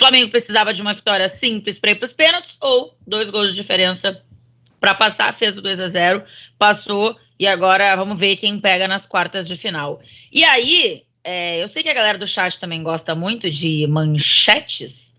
Flamengo precisava de uma vitória simples para ir para os pênaltis ou 2 gols de diferença para passar, fez o 2-0, passou e agora vamos ver quem pega nas quartas de final. E aí, eu sei que a galera do chat também gosta muito de manchetes,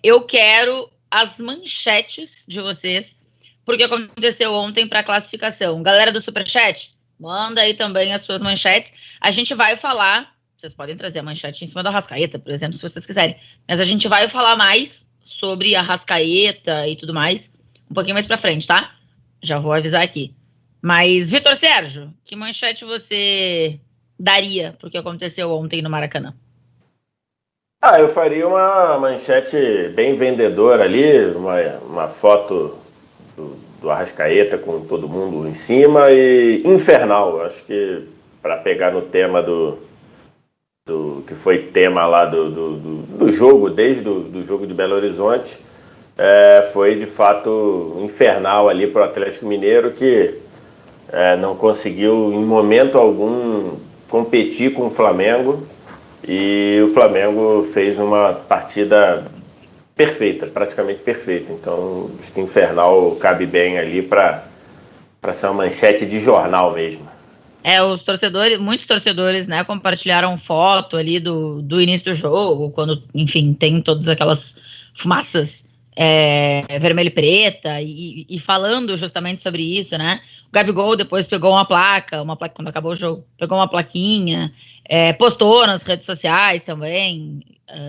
eu quero as manchetes de vocês, porque aconteceu ontem para a classificação. Galera do Superchat, manda aí também as suas manchetes. A gente vai falar, vocês podem trazer a manchete em cima do Arrascaeta, por exemplo, se vocês quiserem, mas a gente vai falar mais sobre a Arrascaeta e tudo mais um pouquinho mais pra frente, tá? Já vou avisar aqui. Mas, Vitor Sérgio, que manchete você daria pro que aconteceu ontem no Maracanã? Eu faria uma manchete bem vendedora ali, uma foto do Arrascaeta com todo mundo em cima e infernal. Acho que para pegar no tema do que foi tema lá do jogo, desde o jogo de Belo Horizonte, foi de fato infernal ali para o Atlético Mineiro, que não conseguiu em momento algum competir com o Flamengo, e o Flamengo fez uma partida perfeita, praticamente perfeita. Então acho que infernal cabe bem ali para ser uma manchete de jornal mesmo. Os torcedores, muitos torcedores, né, compartilharam foto ali do início do jogo, quando, enfim, tem todas aquelas fumaças vermelha e preta, e falando justamente sobre isso, né? O Gabigol depois pegou uma placa quando acabou o jogo, pegou uma plaquinha, postou nas redes sociais também,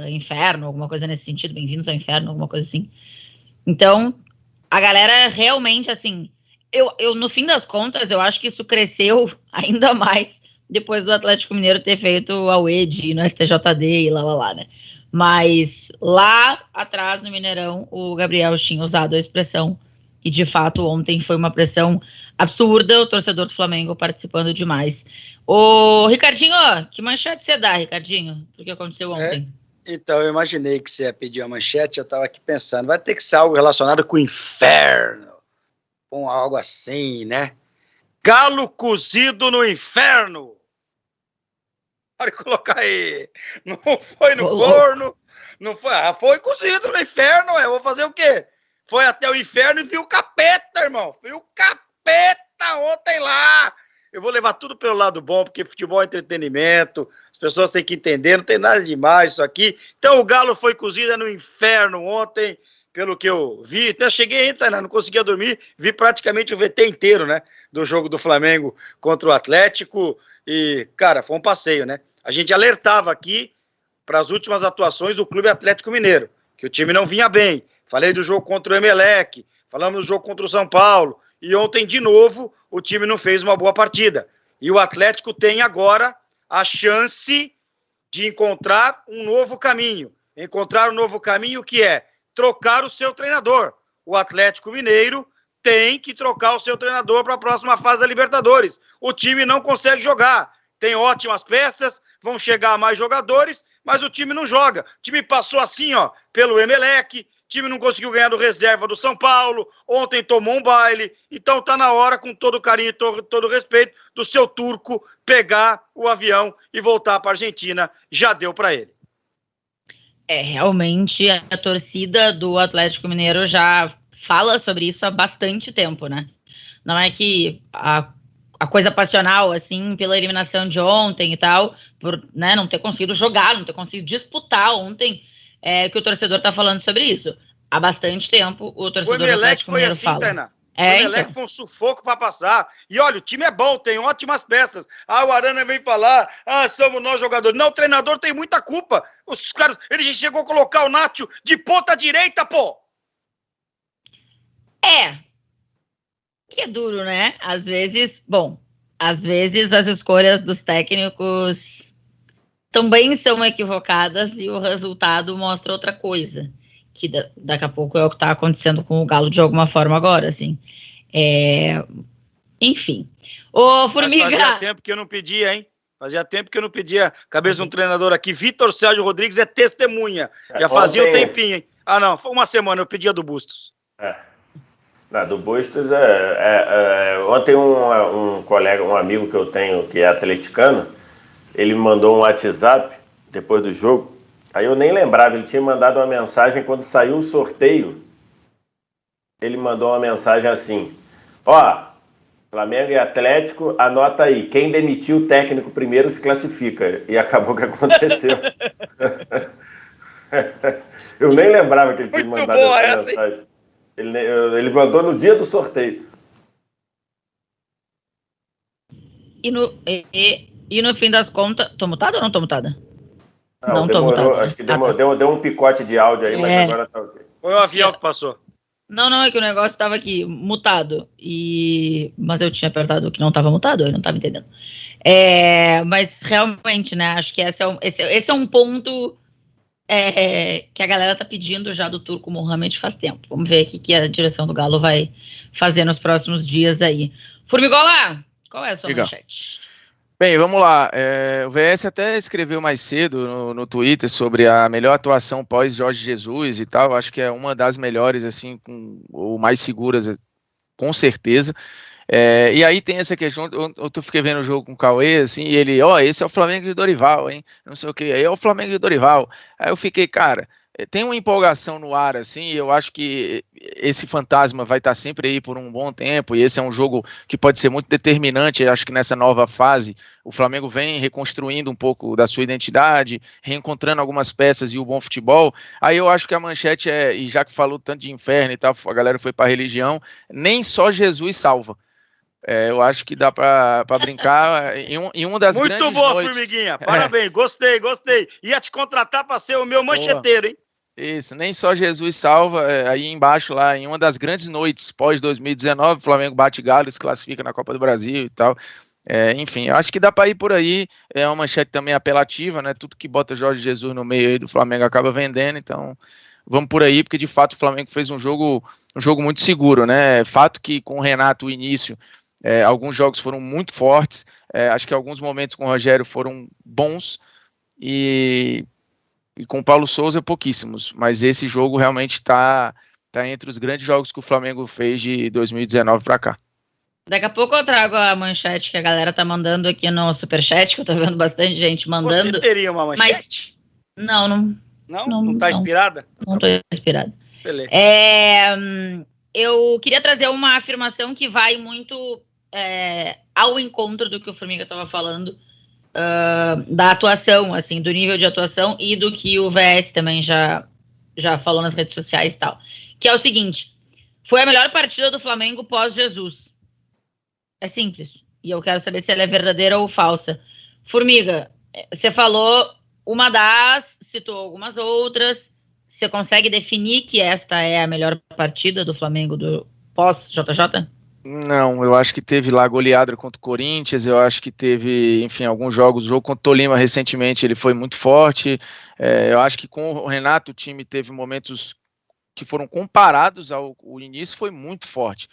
inferno, alguma coisa nesse sentido, bem-vindos ao inferno, alguma coisa assim. Então, a galera realmente, assim, eu no fim das contas, eu acho que isso cresceu ainda mais depois do Atlético Mineiro ter feito a UED no STJD e lá, né? Mas lá atrás, no Mineirão, o Gabriel tinha usado a expressão, e de fato ontem foi uma pressão absurda, o torcedor do Flamengo participando demais. Ô, Ricardinho, que manchete você dá, Ricardinho, do que aconteceu ontem? Então, eu imaginei que você ia pedir uma manchete, eu estava aqui pensando, vai ter que ser algo relacionado com o inferno, com algo assim, né? Galo cozido no inferno. Pode colocar aí. Não foi no forno, não foi. Foi cozido no inferno, eu vou fazer o quê? Foi até o inferno e viu o capeta, irmão. Viu o capeta ontem lá. Eu vou levar tudo pelo lado bom, porque futebol é entretenimento, as pessoas têm que entender, não tem nada demais isso aqui. Então o Galo foi cozido no inferno ontem, pelo que eu vi. Até cheguei, Tainá, não conseguia dormir, vi praticamente o VT inteiro, né, do jogo do Flamengo contra o Atlético. E, cara, foi um passeio, né? A gente alertava aqui para as últimas atuações do Clube Atlético Mineiro, que o time não vinha bem. Falei do jogo contra o Emelec, falamos do jogo contra o São Paulo, e ontem, de novo, o time não fez uma boa partida. E o Atlético tem agora a chance de encontrar um novo caminho. Encontrar um novo caminho que é trocar o seu treinador. O Atlético Mineiro tem que trocar o seu treinador para a próxima fase da Libertadores. O time não consegue jogar. Tem ótimas peças, vão chegar mais jogadores, mas o time não joga. O time passou assim, ó, pelo Emelec, o time não conseguiu ganhar do reserva do São Paulo, ontem tomou um baile, então tá na hora, com todo carinho e todo respeito, do seu turco pegar o avião e voltar para a Argentina. Já deu para ele. Realmente a torcida do Atlético Mineiro já fala sobre isso há bastante tempo, né? Não é que a coisa passional, assim, pela eliminação de ontem e tal, por, né, não ter conseguido jogar, não ter conseguido disputar ontem, que o torcedor tá falando sobre isso. Há bastante tempo o torcedor do Atlético Mineiro fala. O Emelec foi assim, Tainá. O Emelec foi um sufoco para passar. E olha, o time é bom, tem ótimas peças. O Arana vem falar, somos nós jogadores. Não, o treinador tem muita culpa. Os caras, ele já chegou a colocar o Nacho de ponta direita, pô. Que é duro, né? Às vezes as escolhas dos técnicos também são equivocadas e o resultado mostra outra coisa, que daqui a pouco é o que está acontecendo com o Galo de alguma forma agora, assim. Enfim. Ô, Formiga... Mas fazia tempo que eu não pedia, hein? Fazia tempo que eu não pedia cabeça de um treinador aqui. Vitor Sérgio Rodrigues é testemunha. Já fazia um tempinho, hein? Não, foi uma semana, eu pedia do Bustos. Do Bustos, ontem um colega, um amigo que eu tenho que é atleticano, ele me mandou um WhatsApp depois do jogo. Aí eu nem lembrava, ele tinha mandado uma mensagem quando saiu o sorteio. Ele mandou uma mensagem assim: ó, Flamengo e Atlético, anota aí, quem demitiu o técnico primeiro se classifica. E acabou que aconteceu. Eu nem lembrava que ele tinha mandado essa mensagem. Ele mandou no dia do sorteio. E no fim das contas... Tô mutada ou não tô mutada? Não, tô mutada. Acho que deu um picote de áudio aí, mas agora tá ok. Foi o avião que passou. Não, é que o negócio estava aqui, mutado. Mas eu tinha apertado o que não estava mutado, eu não estava entendendo. Mas realmente, né, acho que esse é um ponto que a galera tá pedindo já do Turco Mohamed faz tempo. Vamos ver o que a direção do Galo vai fazer nos próximos dias aí. Formigola, qual é a sua manchete? Bem, vamos lá. O VS até escreveu mais cedo no Twitter sobre a melhor atuação pós Jorge Jesus e tal. Acho que é uma das melhores, assim, ou mais seguras, com certeza. E aí tem essa questão, eu fiquei vendo o jogo com o Cauê, assim, e ele, esse é o Flamengo de Dorival, hein? Não sei o que, aí é o Flamengo de Dorival. Aí eu fiquei, cara, tem uma empolgação no ar, assim, eu acho que esse fantasma vai estar sempre aí por um bom tempo, e esse é um jogo que pode ser muito determinante. Eu acho que nessa nova fase, o Flamengo vem reconstruindo um pouco da sua identidade, reencontrando algumas peças e o bom futebol. Aí eu acho que a manchete e já que falou tanto de inferno e tal, a galera foi para religião, nem só Jesus salva. Eu acho que dá para brincar em uma das muito grandes boa, noites. Formiguinha, parabéns, gostei. Ia te contratar para ser o meu mancheteiro, hein? Isso, nem só Jesus salva. Aí embaixo, lá, em uma das grandes noites pós-2019, o Flamengo bate Galo, se classifica na Copa do Brasil e tal. Enfim, eu acho que dá para ir por aí. É uma manchete também apelativa, né? Tudo que bota Jorge Jesus no meio aí do Flamengo acaba vendendo, então vamos por aí, porque de fato o Flamengo fez um jogo muito seguro, né? Fato que com o Renato, o início, alguns jogos foram muito fortes, acho que alguns momentos com o Rogério foram bons, e com o Paulo Souza pouquíssimos, mas esse jogo realmente está entre os grandes jogos que o Flamengo fez de 2019 para cá. Daqui a pouco eu trago a manchete que a galera tá mandando aqui no Superchat, que eu tô vendo bastante gente mandando. Você teria uma manchete? Mas não tá inspirada? Não tô inspirada. Beleza. Eu queria trazer uma afirmação que vai muito ao encontro do que o Formiga estava falando, da atuação, assim, do nível de atuação e do que o VS também já falou nas redes sociais e tal. Que é o seguinte: foi a melhor partida do Flamengo pós-Jesus. É simples. E eu quero saber se ela é verdadeira ou falsa. Formiga, você falou uma das, citou algumas outras. Você consegue definir que esta é a melhor partida do Flamengo do pós-JJ? Não, eu acho que teve lá goleada contra o Corinthians, eu acho que teve, enfim, alguns jogos. O jogo contra o Tolima recentemente, ele foi muito forte. Eu acho que com o Renato o time teve momentos que foram comparados ao início, foi muito forte.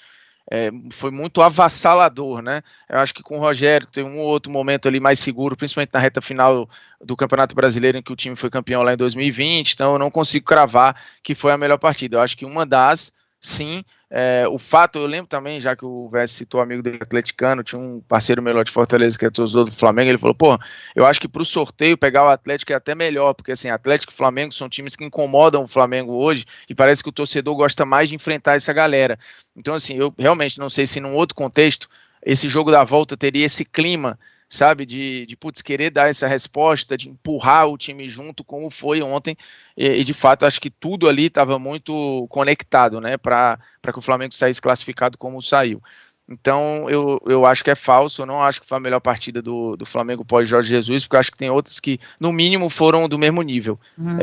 Foi muito avassalador, né? Eu acho que com o Rogério tem um ou outro momento ali mais seguro, principalmente na reta final do Campeonato Brasileiro, em que o time foi campeão lá em 2020, então eu não consigo cravar que foi a melhor partida. Eu acho que uma das, sim. O fato, eu lembro também, já que o VS citou amigo dele atleticano, tinha um parceiro meu lá de Fortaleza que é torcedor do Flamengo, ele falou, eu acho que pro sorteio pegar o Atlético é até melhor, porque assim, Atlético e Flamengo são times que incomodam o Flamengo hoje, e parece que o torcedor gosta mais de enfrentar essa galera. Então assim, eu realmente não sei se num outro contexto, esse jogo da volta teria esse clima, sabe, de querer dar essa resposta, de empurrar o time junto, como foi ontem, e de fato acho que tudo ali estava muito conectado, né, para que o Flamengo saísse classificado como saiu. Então eu acho que é falso, eu não acho que foi a melhor partida do Flamengo pós Jorge Jesus, porque eu acho que tem outras que no mínimo foram do mesmo nível.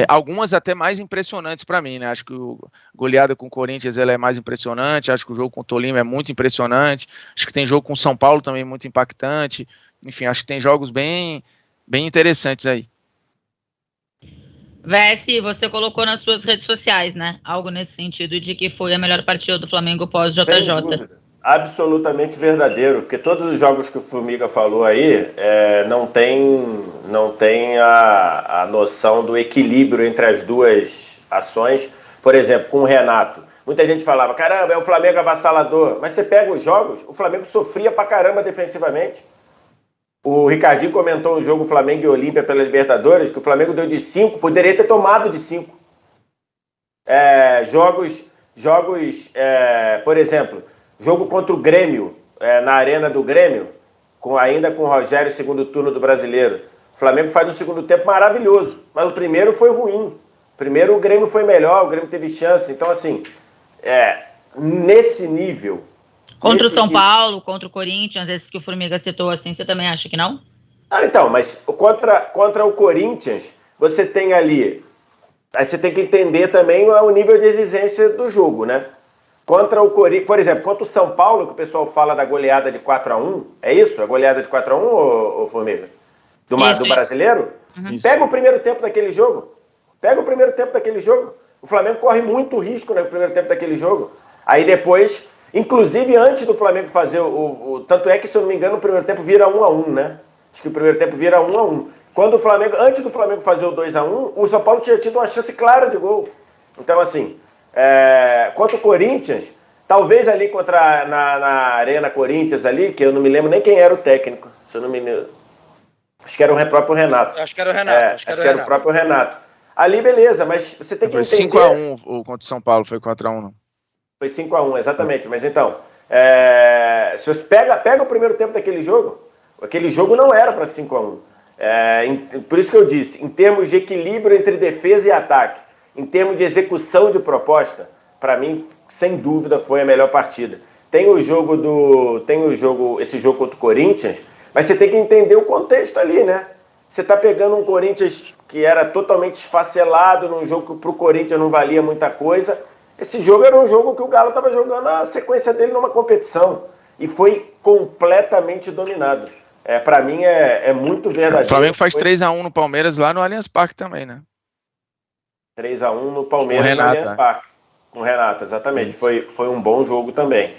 Algumas até mais impressionantes para mim, né? Acho que a goleada com o Corinthians ela é mais impressionante, acho que o jogo com o Tolima é muito impressionante, acho que tem jogo com o São Paulo também muito impactante. Enfim, acho que tem jogos bem interessantes aí. VS, você colocou nas suas redes sociais, né? Algo nesse sentido de que foi a melhor partida do Flamengo pós-JJ. Absolutamente verdadeiro, porque todos os jogos que o Formiga falou aí não tem a noção do equilíbrio entre as duas ações. Por exemplo, com o Renato, muita gente falava, caramba, é o Flamengo avassalador, mas você pega os jogos, o Flamengo sofria pra caramba defensivamente. O Ricardinho comentou um jogo Flamengo e Olímpia pela Libertadores, que o Flamengo deu de 5, poderia ter tomado de 5. Por exemplo, jogo contra o Grêmio, na arena do Grêmio, ainda com o Rogério, segundo turno do Brasileiro. O Flamengo faz um segundo tempo maravilhoso, mas o primeiro foi ruim. Primeiro o Grêmio foi melhor, o Grêmio teve chance. Então, assim, nesse nível... Contra o São Paulo, contra o Corinthians, esses que o Formiga citou, assim, você também acha que não? Então, mas contra o Corinthians, você tem ali... Aí você tem que entender também o nível de exigência do jogo, né? Contra o Corinthians, por exemplo, contra o São Paulo, que o pessoal fala da goleada de 4-1, é isso? A goleada de 4-1, ô Formiga? Do brasileiro? Uhum. Pega o primeiro tempo daquele jogo. O Flamengo corre muito risco no primeiro tempo daquele jogo. Aí depois, inclusive antes do Flamengo fazer tanto é que, se eu não me engano, o primeiro tempo vira 1-1, né? Acho que o primeiro tempo vira 1-1. Antes do Flamengo fazer o 2-1, o São Paulo tinha tido uma chance clara de gol. Então, assim, contra o Corinthians, talvez ali na Arena Corinthians ali, que eu não me lembro nem quem era o técnico, se eu não me lembro. Acho que era o próprio Renato. Acho que era o Renato. Acho que era o próprio Renato. Ali, beleza, mas você tem que entender... Foi 5-1 contra o São Paulo, foi 4-1, não. Foi 5-1, exatamente. Mas então, se você pega o primeiro tempo daquele jogo, aquele jogo não era para 5-1. Por isso que eu disse, em termos de equilíbrio entre defesa e ataque, em termos de execução de proposta, para mim, sem dúvida, foi a melhor partida. Esse jogo contra o Corinthians, mas você tem que entender o contexto ali, né? Você tá pegando um Corinthians que era totalmente esfacelado, num jogo que pro Corinthians não valia muita coisa. Esse jogo era um jogo que o Galo estava jogando a sequência dele numa competição e foi completamente dominado. Para mim é muito verdadeiro. O Flamengo faz 3-1 no Palmeiras lá no Allianz Parque também, né? 3-1 no Palmeiras no Allianz Parque. Com o Renato, exatamente. Foi um bom jogo também.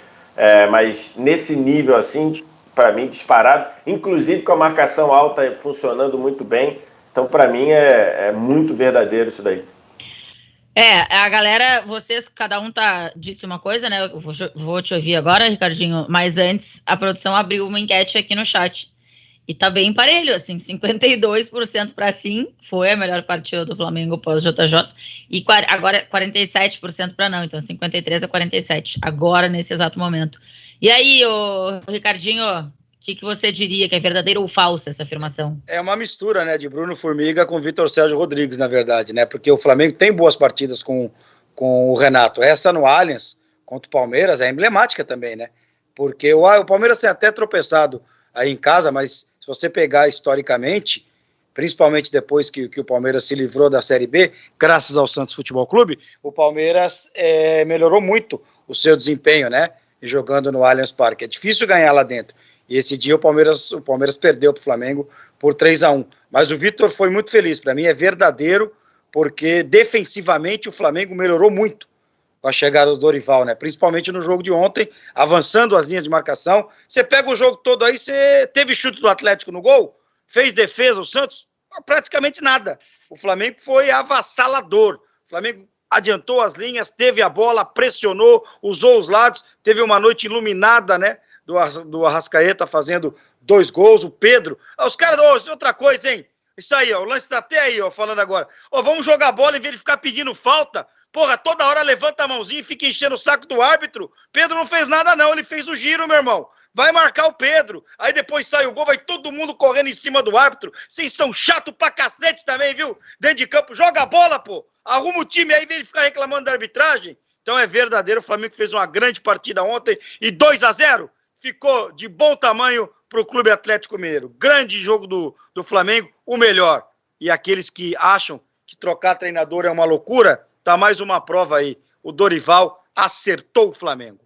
Mas nesse nível assim, para mim, disparado. Inclusive com a marcação alta funcionando muito bem. Então, para mim, é muito verdadeiro isso daí. A galera, cada um disse uma coisa, né? Eu vou te ouvir agora, Ricardinho, mas antes a produção abriu uma enquete aqui no chat. E tá bem parelho, assim, 52% para sim, foi a melhor partida do Flamengo pós-JJ, e agora 47% para não, então 53-47, agora nesse exato momento. E aí, Ricardinho, o que você diria, que é verdadeira ou falsa essa afirmação? É uma mistura, né, de Bruno Formiga com Vitor Sérgio Rodrigues, na verdade, né, porque o Flamengo tem boas partidas com o Renato. Essa no Allianz, contra o Palmeiras, é emblemática também, né, porque o Palmeiras tem até tropeçado aí em casa, mas se você pegar historicamente, principalmente depois que o Palmeiras se livrou da Série B, graças ao Santos Futebol Clube, o Palmeiras melhorou muito o seu desempenho, né, jogando no Allianz Parque. É difícil ganhar lá dentro. E esse dia o Palmeiras perdeu para o Flamengo por 3-1. Mas o Vitor foi muito feliz. Para mim é verdadeiro, porque defensivamente o Flamengo melhorou muito com a chegada do Dorival, né? Principalmente no jogo de ontem, avançando as linhas de marcação. Você pega o jogo todo aí, você teve chute do Atlético no gol? Fez defesa o Santos? Praticamente nada. O Flamengo foi avassalador. O Flamengo adiantou as linhas, teve a bola, pressionou, usou os lados, teve uma noite iluminada, né? Do Arrascaeta fazendo 2 gols, o Pedro. Os caras, outra coisa, hein? Isso aí, o lance tá até aí, falando agora. Vamos jogar bola em vez de ficar pedindo falta. Porra, toda hora levanta a mãozinha e fica enchendo o saco do árbitro. Pedro não fez nada não, ele fez o giro, meu irmão. Vai marcar o Pedro. Aí depois sai o gol, vai todo mundo correndo em cima do árbitro. Vocês são chato pra cacete também, viu? Dentro de campo, joga a bola, pô. Arruma o time aí em vez de ficar reclamando da arbitragem. Então é verdadeiro, o Flamengo fez uma grande partida ontem e 2-0. Ficou de bom tamanho para o Clube Atlético Mineiro. Grande jogo do Flamengo, o melhor. E aqueles que acham que trocar treinador é uma loucura, tá mais uma prova aí. O Dorival acertou o Flamengo.